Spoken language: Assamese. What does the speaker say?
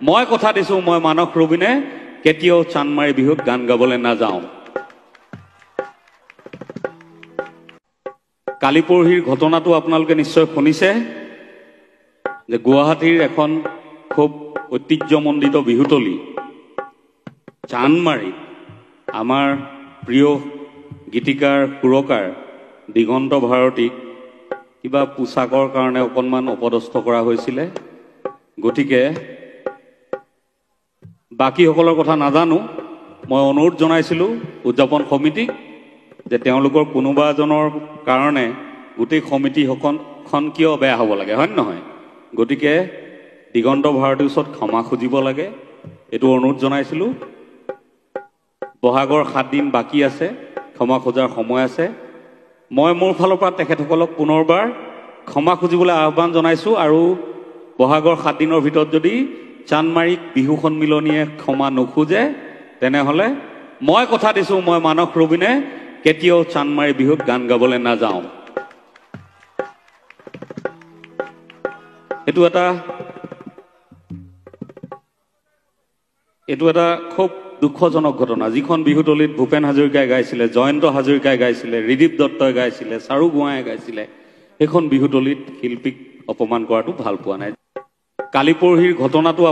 মই কথা দিছোঁ মই মানস ৰবিনে কেতিয়াও চানমাৰি বিহুত গান গাবলৈ নাযাওঁ। কালি পৰহিৰ ঘটনাটো আপোনালোকে নিশ্চয় শুনিছে যে গুৱাহাটীৰ এখন খুব ঐতিহ্যমণ্ডিত বিহুতলী চানমাৰিত আমাৰ প্ৰিয় গীতিকাৰ সুৰকাৰ দিগন্ত ভাৰতীক কিবা পোচাকৰ কাৰণে অকণমান অপদস্থ কৰা হৈছিলে। গতিকে বাকীসকলৰ কথা নাজানো, মই অনুৰোধ জনাইছিলোঁ উদযাপন সমিতিক যে তেওঁলোকৰ কোনোবা এজনৰ কাৰণে গোটেই সমিতিখন কিয় বেয়া হ'ব লাগে, হয় নহয়? গতিকে দিগন্ত ভাৰতীৰ ওচৰত ক্ষমা খুজিব লাগে, এইটো অনুৰোধ জনাইছিলোঁ। বহাগৰ 7 দিন বাকী আছে, ক্ষমা খোজাৰ সময় আছে। মই মোৰ ফালৰ পৰা তেখেতসকলক পুনৰবাৰ ক্ষমা খুজিবলৈ আহ্বান জনাইছোঁ আৰু বহাগৰ 7 দিনৰ ভিতৰত যদি চানমাৰিক বিহু সন্মিলনীয়ে ক্ষমা নোখোজে তেনেহ'লে মই কথা দিছোঁ মই মানস ৰবিনে কেতিয়াও চানমাৰি বিহুত গান গাবলৈ নাযাওঁ। এইটো এটা খুব দুখজনক ঘটনা। যিখন বিহুতলীত ভূপেন হাজৰিকাই গাইছিলে, জয়ন্ত হাজৰিকাই গাইছিলে, ৰিদীপ দত্তই গাইছিলে, চাৰু গোহাঁয়ে গাইছিলে, সেইখন বিহুতলীত শিল্পীক অপমান কৰাটো ভাল পোৱা নাই। কালি পৰহিৰ ঘটনাটো